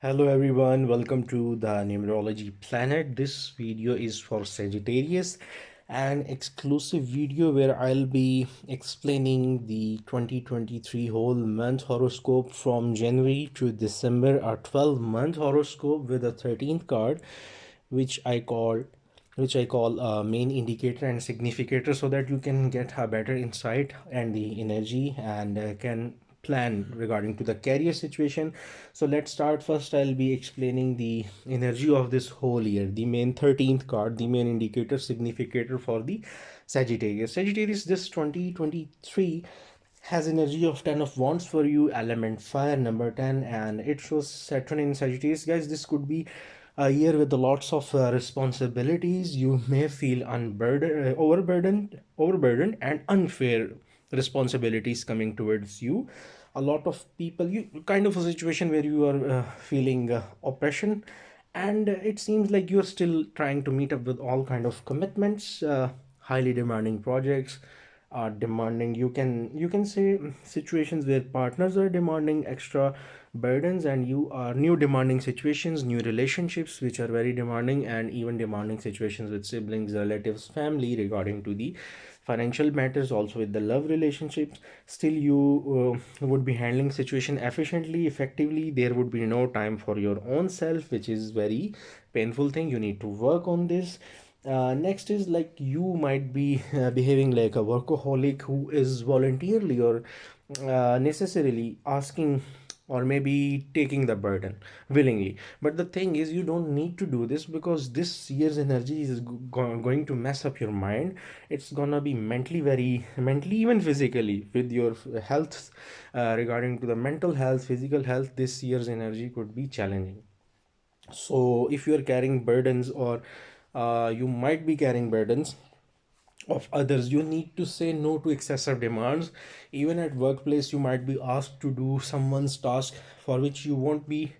Hello everyone, welcome to the Numerology Planet. This video is for Sagittarius, an exclusive video where I'll be explaining the 2023 whole month horoscope from January to December, a 12-month horoscope with a 13th card, which I call a main indicator and significator, so that you can get a better insight and the energy and can plan regarding to the career situation. So let's start. First, I'll be explaining the energy of this whole year, the main 13th card, the main indicator significator for the Sagittarius. This 2023 has energy of 10 of wands for you, element fire, number 10, and it shows Saturn in Sagittarius. Guys, this could be a year with lots of responsibilities. You may feel overburdened and unfair responsibilities coming towards you. A lot of people, you kind of a situation where you are feeling oppression, and it seems like you're still trying to meet up with all kind of commitments. Highly demanding projects are demanding, you can say, situations where partners are demanding extra burdens, and you are new demanding situations, new relationships which are very demanding, and even demanding situations with siblings, relatives, family regarding to the financial matters, also with the love relationships. Still, you would be handling situation efficiently, effectively. There would be no time for your own self, which is very painful thing. You need to work on this. Next is like you might be behaving like a workaholic who is voluntarily or necessarily asking or maybe taking the burden willingly. But the thing is, you don't need to do this, because this year's energy is going to mess up your mind. It's gonna be mentally, even physically, with your health. Regarding to the mental health, physical health, this year's energy could be challenging. So if you are carrying burdens, or you might be carrying burdens of others, you need to say no to excessive demands. Even at workplace, you might be asked to do someone's task for which you won't be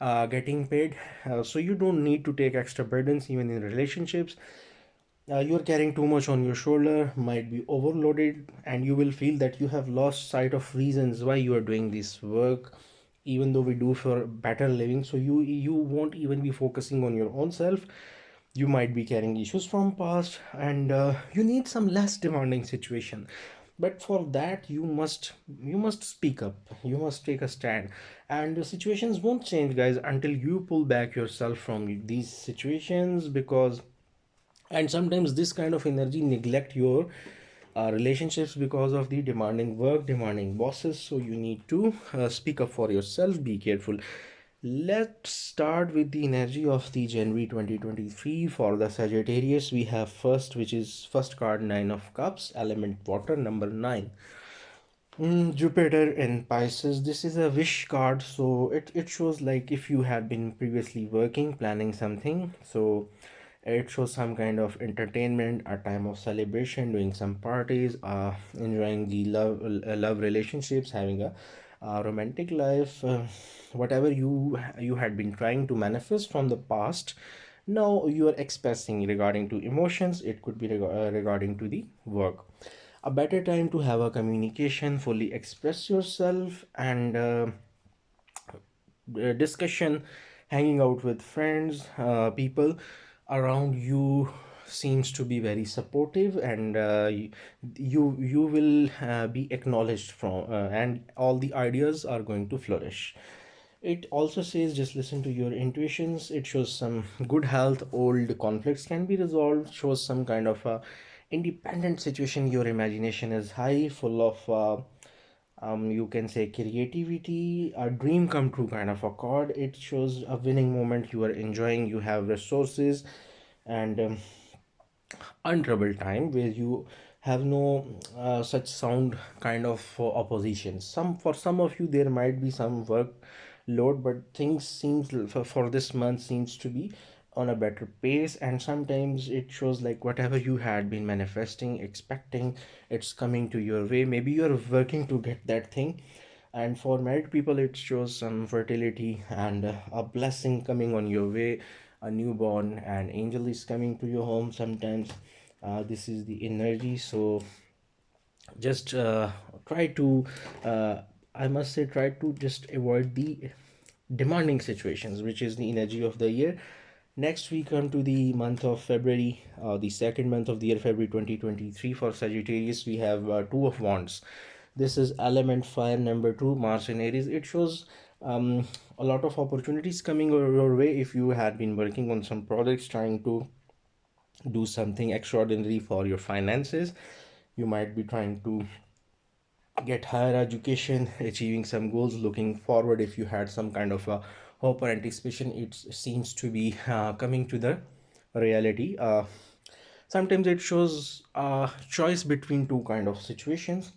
getting paid. So you don't need to take extra burdens. Even in relationships, you're carrying too much on your shoulder, might be overloaded, and you will feel that you have lost sight of reasons why you are doing this work, even though we do for better living. So you won't even be focusing on your own self. You might be carrying issues from past, and you need some less demanding situation. But for that, you must speak up, you must take a stand. And the situations won't change, guys, until you pull back yourself from these situations. Because and sometimes this kind of energy neglect your relationships because of the demanding work, demanding bosses. So you need to speak up for yourself, be careful. Let's start with the energy of the January 2023 for the Sagittarius. We have first, which is first card, nine of cups, element water, number 9. Jupiter in Pisces. This is a wish card, so it shows like if you have been previously working, planning something. So it shows some kind of entertainment, a time of celebration, doing some parties, enjoying the love relationships, having a romantic life, whatever you had been trying to manifest from the past. Now you are expressing regarding to emotions. It could be regarding to the work. A better time to have a communication, fully express yourself, and discussion, hanging out with friends, people around you seems to be very supportive, and you will be acknowledged from, and all the ideas are going to flourish. It also says just listen to your intuitions. It shows some good health, old conflicts can be resolved, shows some kind of a independent situation. Your imagination is high, full of you can say creativity, a dream come true kind of a card. It shows a winning moment, you are enjoying, you have resources, and untroubled time where you have no such sound kind of opposition. Some, for some of you, there might be some work load, but things seems for this month seems to be on a better pace. And sometimes it shows like whatever you had been manifesting, expecting, it's coming to your way. Maybe you're working to get that thing. And for married people, it shows some fertility and a blessing coming on your way. A newborn, an angel is coming to your home sometimes. This is the energy. So just try to, uh, I must say, try to just avoid the demanding situations, which is the energy of the year. Next, we come to the month of February, the second month of the year, February 2023. For Sagittarius, we have Two of Wands. This is element fire, number two, Mars in Aries. It shows a lot of opportunities coming your way if you had been working on some projects, trying to do something extraordinary for your finances. You might be trying to get higher education, achieving some goals, looking forward. If you had some kind of a hope or anticipation, it seems to be coming to the reality. Sometimes it shows a choice between two kind of situations.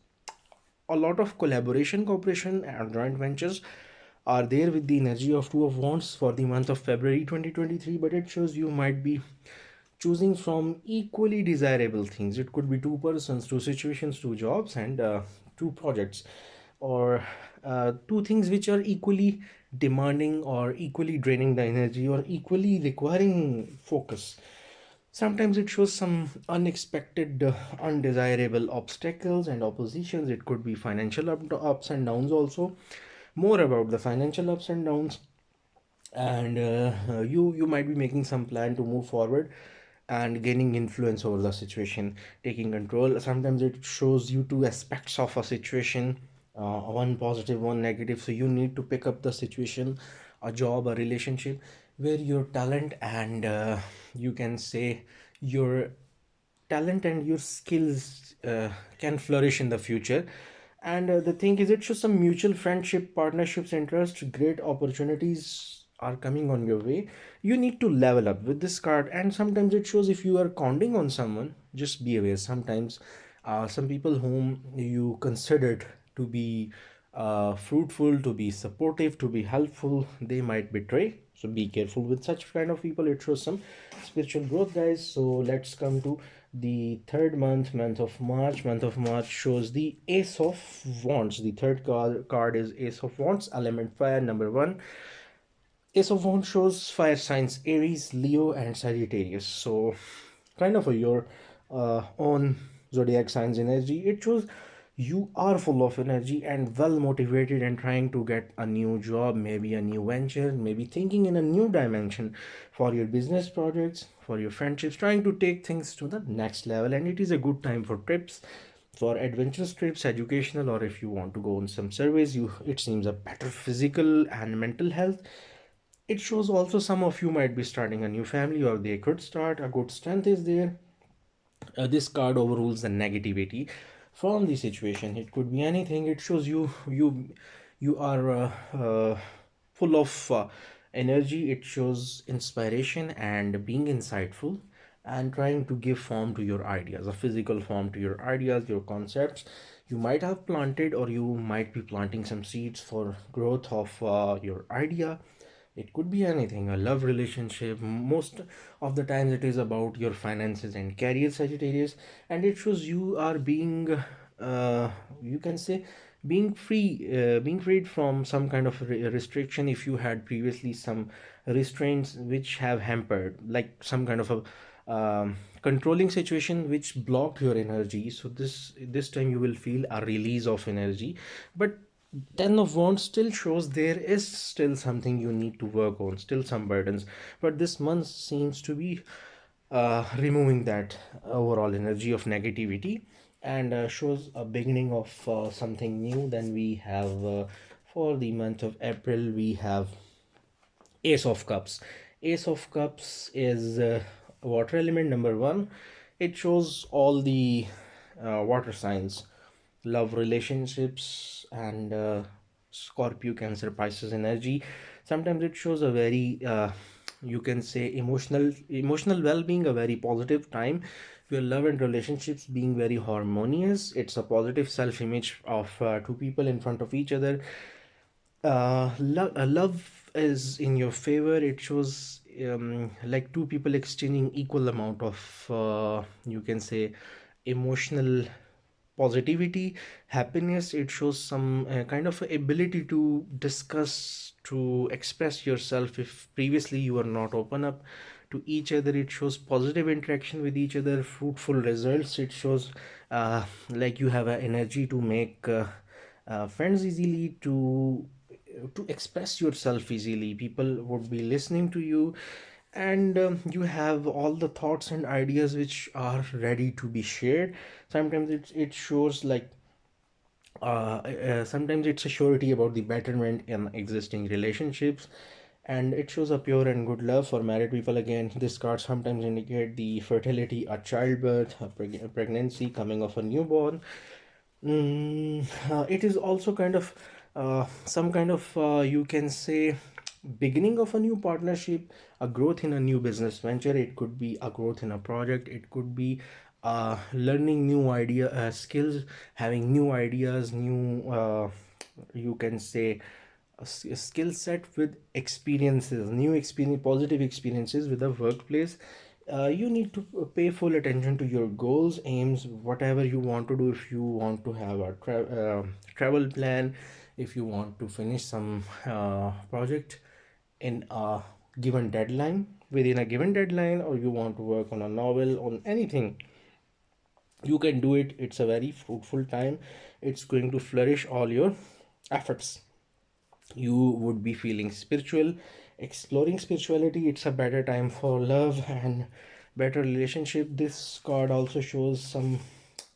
A lot of collaboration, cooperation, and joint ventures are there with the energy of Two of Wands for the month of February 2023, but it shows you might be choosing from equally desirable things. It could be two persons, two situations, two jobs, and two projects, or two things which are equally demanding or equally draining the energy or equally requiring focus. Sometimes it shows some unexpected, undesirable obstacles and oppositions. It could be financial ups and downs also. More about the financial ups and downs, and you might be making some plan to move forward and gaining influence over the situation, taking control. Sometimes it shows you two aspects of a situation, one positive, one negative. So you need to pick up the situation, a job, a relationship, where your talent and you can say your talent and your skills can flourish in the future. And the thing is, it shows some mutual friendship, partnerships, interest, great opportunities are coming on your way. You need to level up with this card. And sometimes it shows if you are counting on someone, just be aware. Sometimes some people whom you considered to be fruitful, to be supportive, to be helpful, they might betray. So be careful with such kind of people. It shows some spiritual growth, guys. So let's come to the third month, month of March. Month of March shows the Ace of Wands. The third card is Ace of Wands, element fire, number one. Ace of Wands shows fire signs Aries, Leo, and Sagittarius. So, kind of a your own zodiac signs energy. It shows you are full of energy and well motivated and trying to get a new job, maybe a new venture, maybe thinking in a new dimension for your business projects, for your friendships, trying to take things to the next level. And it is a good time for trips, for adventurous trips, educational, or if you want to go on some surveys. You, it seems a better physical and mental health. It shows also some of you might be starting a new family, or they could start. A good strength is there. This card overrules the negativity from the situation. It could be anything. It shows you are full of energy. It shows inspiration and being insightful and trying to give form to your ideas, a physical form to your ideas, your concepts. You might have planted, or you might be planting some seeds for growth of your idea. It could be anything, a love relationship. Most of the times it is about your finances and career, Sagittarius. And it shows you are being you can say being free, being freed from some kind of restriction. If you had previously some restraints which have hampered, like some kind of a controlling situation which blocked your energy, so this time you will feel a release of energy. But Ten of Wands still shows there is still something you need to work on, still some burdens. But this month seems to be removing that overall energy of negativity, and shows a beginning of something new. Then we have for the month of April, we have Ace of Cups. Ace of Cups is water element, number one. It shows all the water signs, love, relationships, and Scorpio, Cancer, Pisces energy. Sometimes it shows a very you can say emotional well-being, a very positive time. Your love and relationships being very harmonious. It's a positive self-image of two people in front of each other. Love is in your favor. It shows like two people exchanging equal amount of you can say emotional positivity, happiness. It shows some kind of ability to discuss, to express yourself if previously you are not open up to each other. It shows positive interaction with each other, fruitful results. It shows like you have a energy to make friends easily, to to express yourself easily. People would be listening to you, and you have all the thoughts and ideas which are ready to be shared. Sometimes it shows like sometimes it's a surety about the betterment in existing relationships, and it shows a pure and good love for married people. Again, this card sometimes indicate the fertility, a childbirth, a pregnancy, coming of a newborn. It is also kind of some kind of you can say beginning of a new partnership, a growth in a new business venture. It could be a growth in a project. It could be learning new idea skills, having new ideas, new you can say a skill set with experiences, new experience, positive experiences with the workplace. You need to pay full attention to your goals, aims, whatever you want to do. If you want to have a travel plan, if you want to finish some project in a given deadline, within a given deadline, or you want to work on a novel, on anything, you can do it. It's a very fruitful time. It's going to flourish all your efforts. You would be feeling spiritual, exploring spirituality. It's a better time for love and better relationship. This card also shows some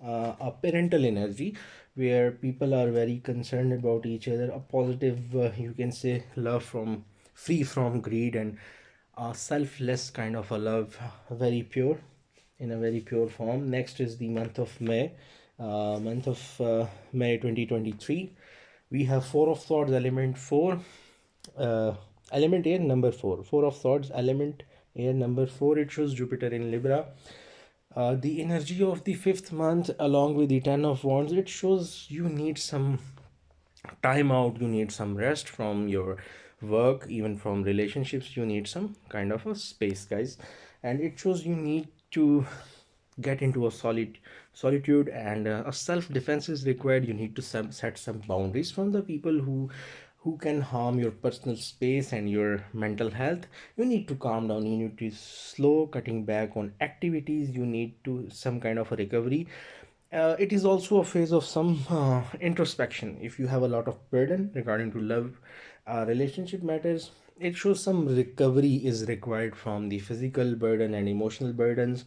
a parental energy, where people are very concerned about each other, a positive you can say love, from free from greed, and a selfless kind of a love, very pure, in a very pure form. Next is the month of May, May 2023. We have Four of Swords, element 4, uh, element air, number 4. Four of Swords, element air, number 4. It shows Jupiter in Libra. The energy of the fifth month, along with the Ten of Wands, it shows you need some time out, you need some rest from your work, even from relationships. You need some kind of a space, guys. And it shows you need to get into a solitude, and a self defense is required. You need to set some boundaries from the people who can harm your personal space and your mental health. You need to calm down, you need to slow cutting back on activities. You need to some kind of a recovery. It is also a phase of some introspection. If you have a lot of burden regarding to love, relationship matters, it shows some recovery is required from the physical burden and emotional burdens.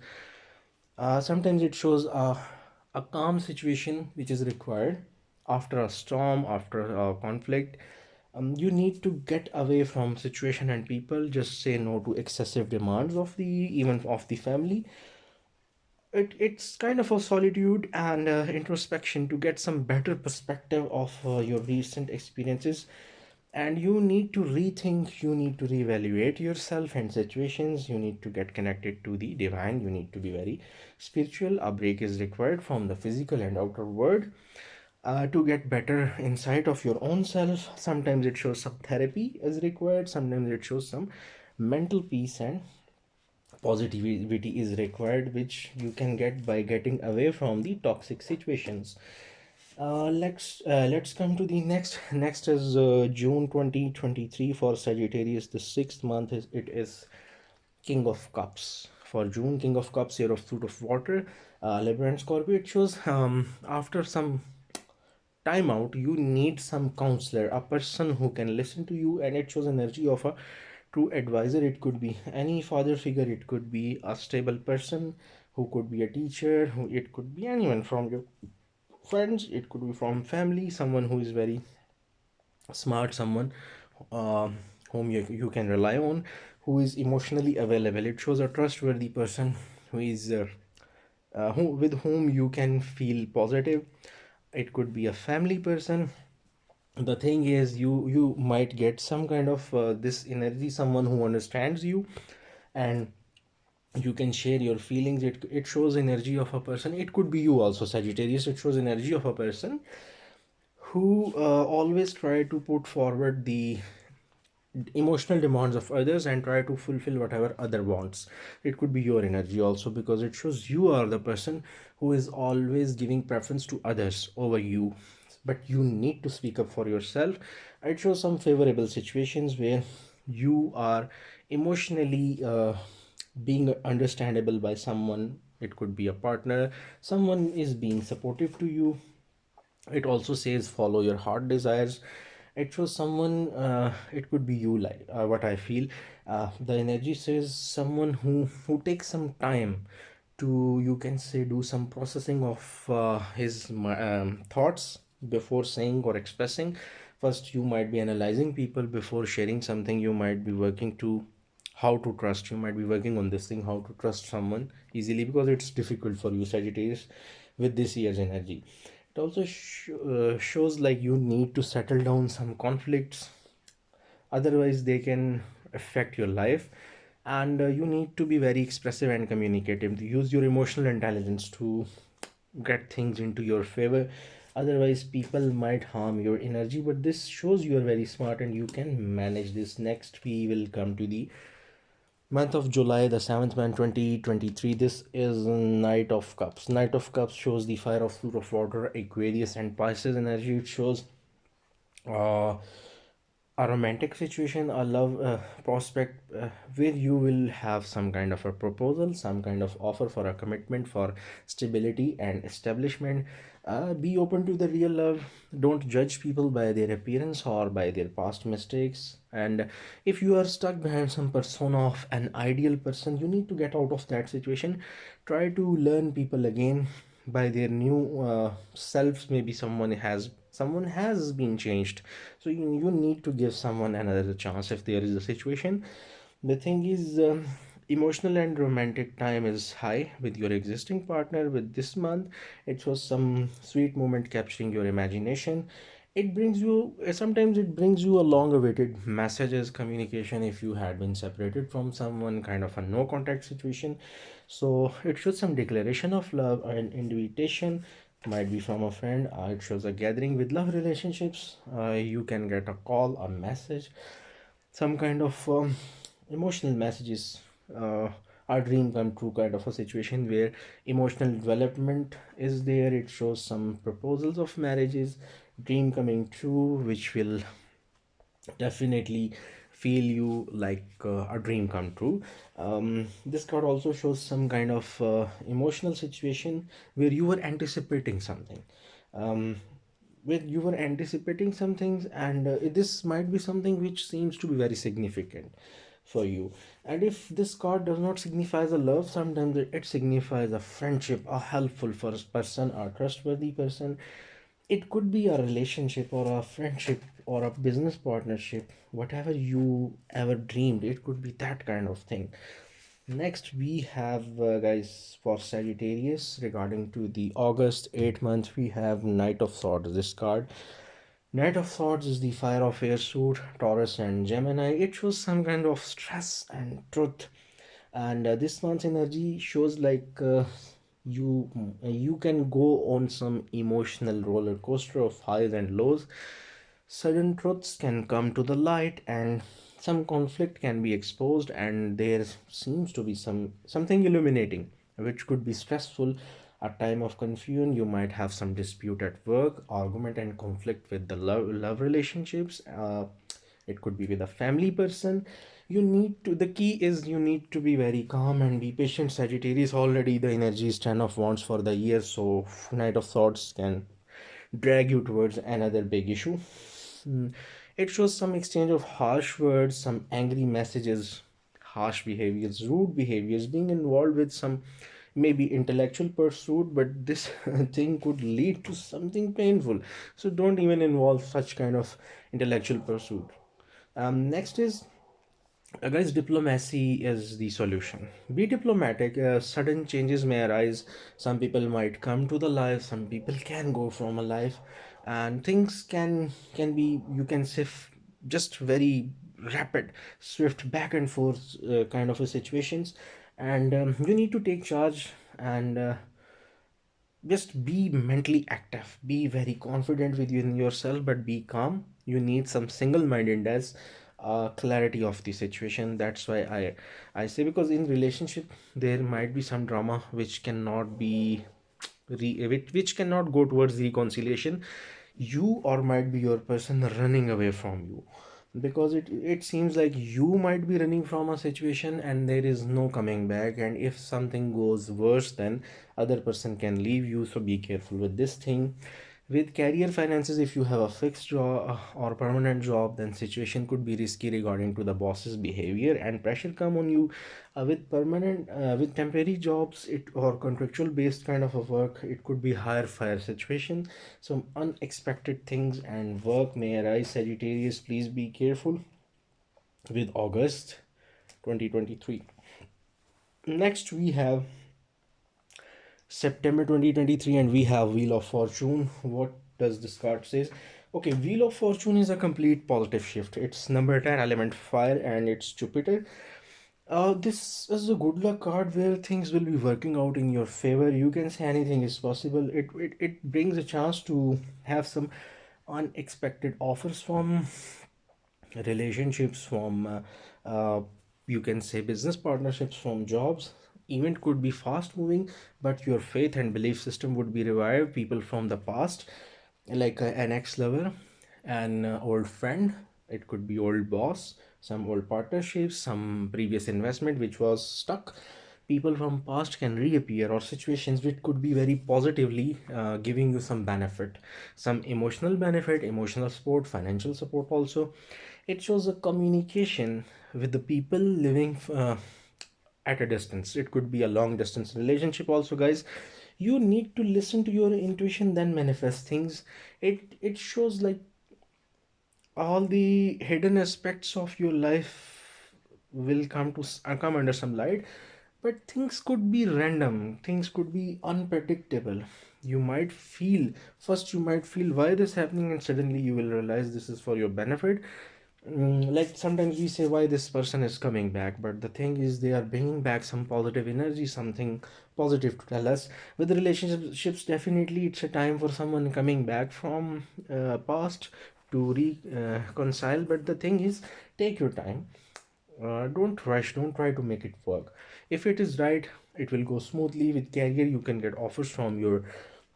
Sometimes it shows a calm situation which is required after a storm, after a conflict. You need to get away from situation and people. Just say no to excessive demands of the, even of the family. It's kind of a solitude and introspection to get some better perspective of your recent experiences. And you need to rethink, you need to reevaluate yourself and situations. You need to get connected to the divine. You need to be very spiritual. A break is required from the physical and outer world to get better insight of your own self. Sometimes it shows some therapy is required. Sometimes it shows some mental peace and positivity is required, which you can get by getting away from the toxic situations. Let's come to the next is June 2023 for Sagittarius. The sixth month is, it is King of Cups for June. King of Cups, year of fruit of water, Libra and Scorpio. It shows after some time out, you need some counselor, a person who can listen to you. And it shows energy of a true advisor. It could be any father figure, it could be a stable person, who could be a teacher, who, it could be anyone from your friends, it could be from family, someone who is very smart, someone uh, whom you can rely on, who is emotionally available. It shows a trustworthy person who is who, with whom you can feel positive. It could be a family person. The thing is, you might get some kind of this energy, someone who understands you, and you can share your feelings. It shows energy of a person. It could be you also, Sagittarius. It shows energy of a person who always try to put forward the emotional demands of others and try to fulfill whatever other wants. It could be your energy also, because it shows you are the person who is always giving preference to others over you, but you need to speak up for yourself. It shows some favorable situations where you are emotionally being understandable by someone. It could be a partner, someone is being supportive to you. It also says follow your heart desires. It shows someone, it could be you, like what I feel. The energy says someone who takes some time to, you can say, do some processing of his thoughts before saying or expressing. First, you might be analyzing people before sharing something. You might be working to how to trust. You might be working on this thing, how to trust someone easily, because it's difficult for you, Sagittarius, with this year's energy. It also shows like you need to settle down some conflicts, otherwise they can affect your life. And you need to be very expressive and communicative, use your emotional intelligence to get things into your favor. Otherwise people might harm your energy, but this shows you are very smart and you can manage this. Next we will come to the month of July, the 7th month, 2023. This is Knight of Cups. Knight of Cups shows the fire of fruit of water, Aquarius and Pisces energy. It shows uh, a romantic situation, a love prospect, where you will have some kind of a proposal, some kind of offer for a commitment, for stability and establishment. Be open to the real love. Don't judge people by their appearance or by their past mistakes. And if you are stuck behind some persona of an ideal person, you need to get out of that situation. Try to learn people again by their new selves. Maybe someone has been changed, so you need to give someone another chance if there is a situation. The thing is, emotional and romantic time is high with your existing partner. With this month, it was some sweet moment capturing your imagination. It brings you, sometimes it brings you a long awaited messages, communication, if you had been separated from someone, kind of a no contact situation. So it shows some declaration of love and invitation, might be from a friend. It shows a gathering with love relationships. You can get a call, a message, some kind of emotional messages, uh, our dream come true kind of a situation where emotional development is there. It shows some proposals of marriages, dream coming true, which will definitely feel you like a dream come true. This card also shows some kind of emotional situation where you were anticipating something, um, where you were anticipating some things, and this might be something which seems to be very significant for you. And if this card does not signify a love, sometimes it signifies a friendship, a helpful first person, a trustworthy person. It could be a relationship or a friendship or a business partnership, whatever you ever dreamed, it could be that kind of thing. Next we have, guys, for Sagittarius, regarding to the August 8th month, we have Knight of Swords. This card, Knight of Swords, is the fire of air suit, Taurus and Gemini. It shows some kind of stress and truth. And this month's energy shows like you you can go on some emotional roller coaster of highs and lows. Sudden truths can come to the light, and some conflict can be exposed, and there seems to be something illuminating, which could be stressful. A time of confusion, you might have some dispute at work, argument and conflict with the love relationships. It could be with a family person. You need to, the key is you need to be very calm and be patient. Sagittarius, already the energy is 10 of wands for the year, so Knight of Swords can drag you towards another big issue. Hmm. It shows some exchange of harsh words, some angry messages, harsh behaviors, rude behaviors, being involved with some maybe intellectual pursuit, but this thing could lead to something painful. So don't even involve such kind of intellectual pursuit. Next is, guys, diplomacy is the solution. Be diplomatic. Sudden changes may arise. Some people might come to the life. Some people can go from a life, and things can be, you can say, just very rapid, swift back and forth kind of a situations. And you need to take charge and just be mentally active, be very confident within yourself, but be calm. You need some single-mindedness, clarity of the situation. That's why I say, because in relationship there might be some drama which cannot be which cannot go towards reconciliation. You or might be your person running away from you, because it seems like you might be running from a situation and there is no coming back, and if something goes worse, then other person can leave you. So be careful with this thing. With career finances, if you have a fixed job or permanent job, then situation could be risky regarding to the boss's behavior and pressure come on you. With temporary jobs, it or contractual based kind of a work, it could be higher fire situation. Some unexpected things and work may arise. Sagittarius, please be careful with August 2023. Next, we have September 2023 and we have Wheel of Fortune. What does this card says? Okay, Wheel of Fortune is a complete positive shift. It's number 10 element fire and it's Jupiter. This is a good luck card where things will be working out in your favor. You can say anything is possible. It brings a chance to have some unexpected offers from relationships, from you can say business partnerships, from jobs. Event could be fast moving, but your faith and belief system would be revived. People from the past, like an ex-lover, an old friend, it could be old boss, some old partnerships, some previous investment which was stuck. People from past can reappear, or situations which could be very positively giving you some benefit, some emotional benefit, emotional support, financial support also. It shows a communication with the people living at a distance. It could be a long distance relationship also, guys. You need to listen to your intuition, then manifest things. It shows like all the hidden aspects of your life will come under some light, but things could be random, things could be unpredictable. You might feel, first you might feel why this happening, and suddenly you will realize this is for your benefit. Like sometimes we say why this person is coming back, but the thing is they are bringing back some positive energy, something positive to tell us. With relationships, definitely it's a time for someone coming back from past to reconcile. But the thing is, take your time. Don't rush, don't try to make it work. If it is right, it will go smoothly. With career, you can get offers from your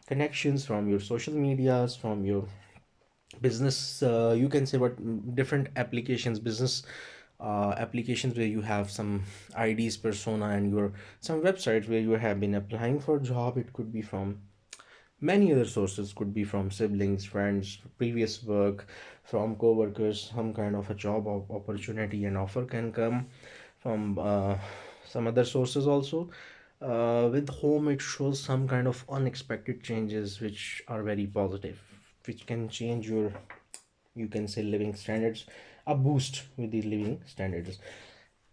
connections, from your social medias, from your business, you can say, what different applications, business applications where you have some IDs, persona, and your some websites where you have been applying for job. It could be from many other sources, could be from siblings, friends, previous work, from co-workers. Some kind of a job opportunity and offer can come from some other sources also. With home, it shows some kind of unexpected changes which are very positive, which can change your, you can say, living standards, a boost with the living standards.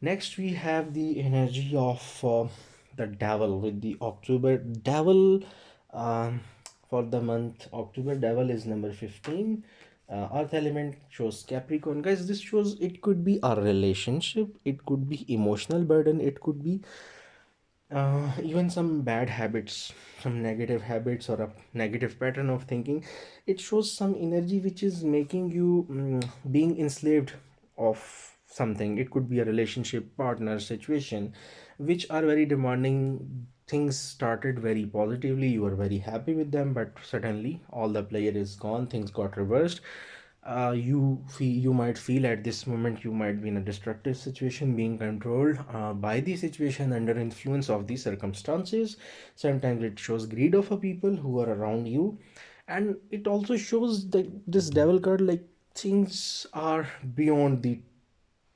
Next, we have the energy of the devil with the October devil. um, for the month October, devil is number 15. Earth element shows Capricorn, guys. This shows it could be a relationship, it could be emotional burden, it could be even some bad habits, some negative habits, or a negative pattern of thinking. It shows some energy which is making you being enslaved of something. It could be a relationship, partner, situation, which are very demanding. Things started very positively, you were very happy with them, but suddenly all the player is gone, things got reversed. You might feel at this moment you might be in a destructive situation, being controlled by the situation, under influence of the circumstances. Sometimes it shows greed of a people who are around you, and it also shows that this devil card, like, things are beyond the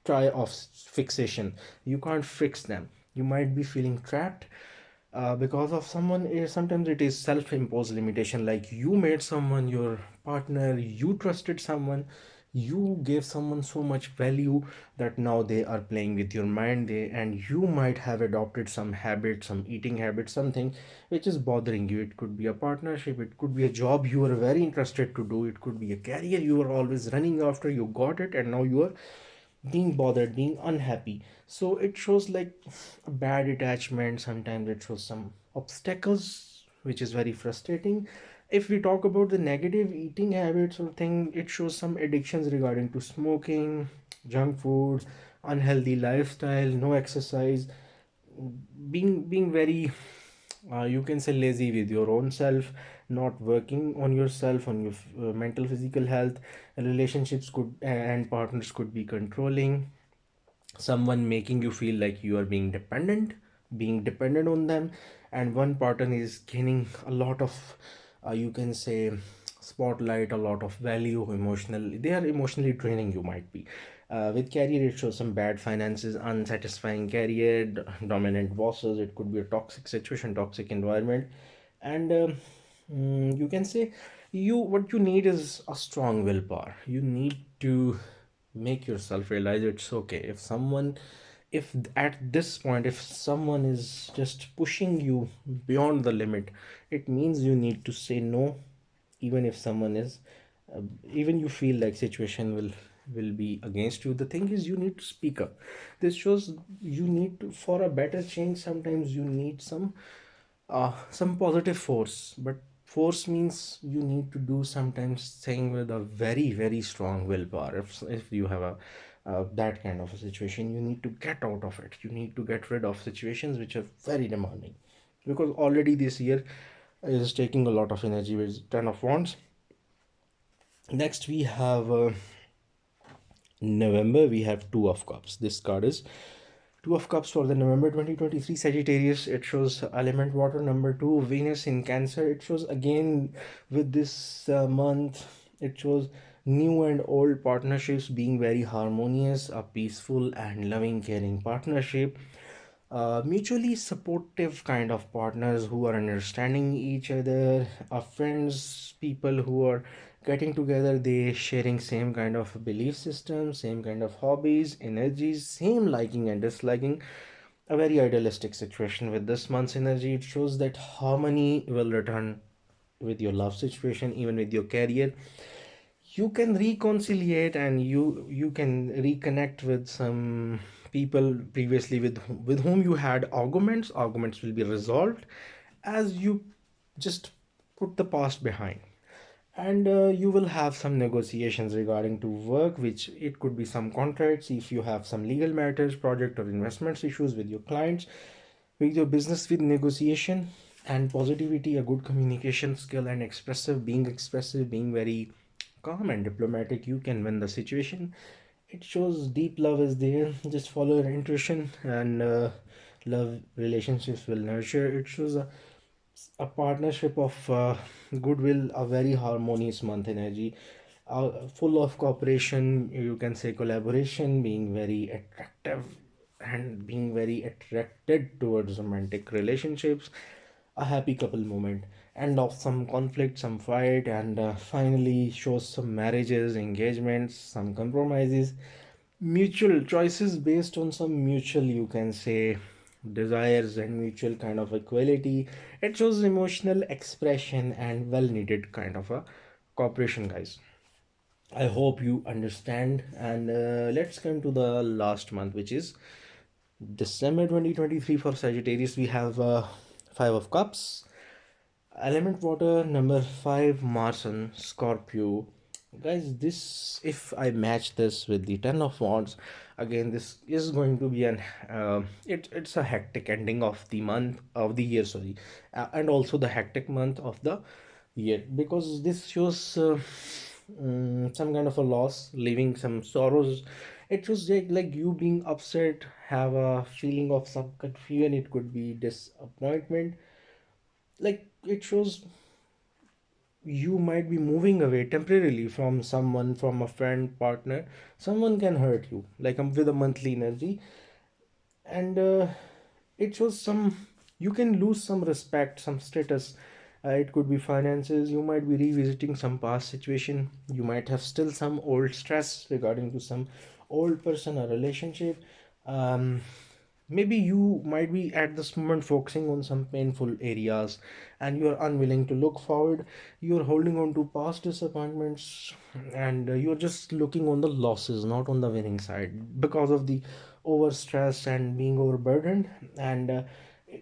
try of fixation. You can't fix them. You might be feeling trapped because of someone. Sometimes it is self-imposed limitation, like you made someone your partner, you trusted someone, you gave someone so much value that now they are playing with your mind. And you might have adopted some habit, some eating habit, something which is bothering you. It could be a partnership, it could be a job you were very interested to do, it could be a career you were always running after, you got it, and now you are being bothered, being unhappy. So it shows like a bad attachment. Sometimes it shows some obstacles, which is very frustrating. If we talk about the negative eating habits or thing, it shows some addictions regarding to smoking, junk food, unhealthy lifestyle, no exercise, being very you can say lazy with your own self, not working on yourself, on your mental physical health. Relationships could and partners could be controlling, someone making you feel like you are being dependent on them, and one partner is gaining a lot of you can say spotlight, a lot of value, emotional. They are emotionally draining you, might be. With career, it shows some bad finances, unsatisfying career, dominant bosses. It could be a toxic situation, toxic environment, and you can say what you need is a strong willpower. You need to make yourself realize it's okay if someone, if at this point if someone is just pushing you beyond the limit, it means you need to say no. Even if someone is uh, even you feel like situation will be against you, the thing is you need to speak up. This shows you need to, for a better change, sometimes you need some positive force. But force means you need to do sometimes thing with a very very strong willpower. If you have a that kind of a situation, you need to get out of it. You need to get rid of situations which are very demanding, because already this year is taking a lot of energy with 10 of wands. Next we have November. We have two of cups. This card is two of cups for the November 2023 Sagittarius. It shows element water. Number two, Venus in Cancer. It shows again with this month, it shows new and old partnerships being very harmonious, a peaceful and loving caring partnership, mutually supportive kind of partners who are understanding each other, friends, people who are getting together, they sharing same kind of belief system, same kind of hobbies, energies, same liking and disliking. A very idealistic situation. With this month's energy, it shows that harmony will return with your love situation, even with your career. You can reconciliate and you can reconnect with some people previously with whom you had arguments. Arguments will be resolved as you just put the past behind. And you will have some negotiations regarding to work, which it could be some contracts. If you have some legal matters, project or investments issues with your clients, with your business, with negotiation and positivity, a good communication skill and expressive, being very calm and diplomatic, you can win the situation. It shows deep love is there. Just follow your intuition, and love relationships will nurture. It shows a partnership of goodwill, a very harmonious month energy, full of cooperation, you can say collaboration, being very attractive and being very attracted towards romantic relationships, a happy couple moment, and of some conflict, some fight, and finally shows some marriages, engagements, some compromises, mutual choices based on some mutual, you can say, desires and mutual kind of equality. It shows emotional expression and well needed kind of a cooperation, guys. I hope you understand. And let's come to the last month, which is December 2023 for Sagittarius. We have Five of Cups, element water. Number five, Mars and Scorpio. Guys, this, if I match this with the 10 of wands, again this is going to be an it's a hectic ending of the month of the year, sorry, and also the hectic month of the year, because this shows some kind of a loss, leaving some sorrows. It shows like you being upset, have a feeling of some confusion, it could be disappointment. Like it shows you might be moving away temporarily from someone, from a friend, partner. Someone can hurt you, like with a monthly energy. And it shows some, you can lose some respect, some status. It could be finances. You might be revisiting some past situation. You might have still some old stress regarding to some old person or relationship. um, Maybe you might be at this moment focusing on some painful areas, and you are unwilling to look forward. You're holding on to past disappointments, and you're just looking on the losses, not on the winning side, because of the overstress and being overburdened. And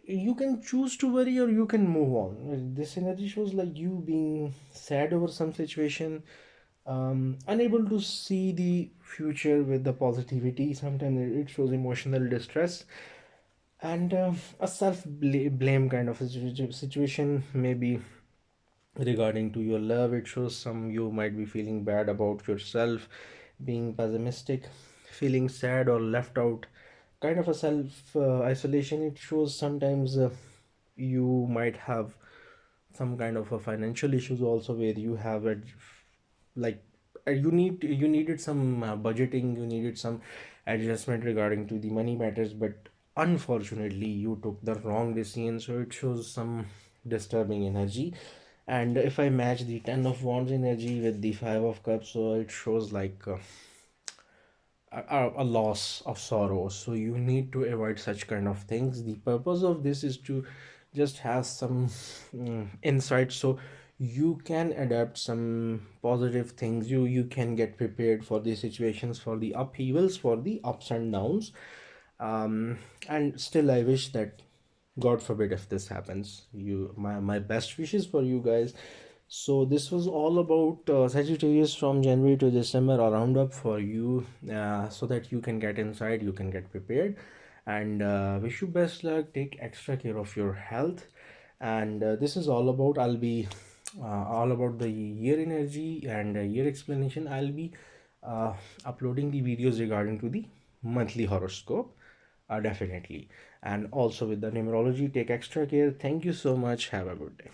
you can choose to worry or you can move on. This energy shows like you being sad over some situation, unable to see the future with the positivity. Sometimes it shows emotional distress, and a self blame kind of a situation, maybe regarding to your love. It shows some, you might be feeling bad about yourself, being pessimistic, feeling sad or left out, kind of a self isolation. It shows sometimes you might have some kind of a financial issues also, where you have a like you needed some budgeting, you needed some adjustment regarding to the money matters, but unfortunately you took the wrong decision, so it shows some disturbing energy. And if I match the 10 of wands energy with the 5 of cups, so it shows like a loss of sorrow. So you need to avoid such kind of things. The purpose of this is to just have some insight, so you can adapt some positive things. You can get prepared for the situations, for the upheavals, for the ups and downs. And still I wish that, God forbid if this happens, my best wishes for you guys. So this was all about Sagittarius from January to December, a roundup for you, so that you can get inside, you can get prepared, and wish you best luck. Take extra care of your health, and this is all about. I'll be all about the year energy and year explanation. I'll be uh, uploading the videos regarding to the monthly horoscope, definitely, and also with the numerology. Take extra care. Thank you so much. Have a good day.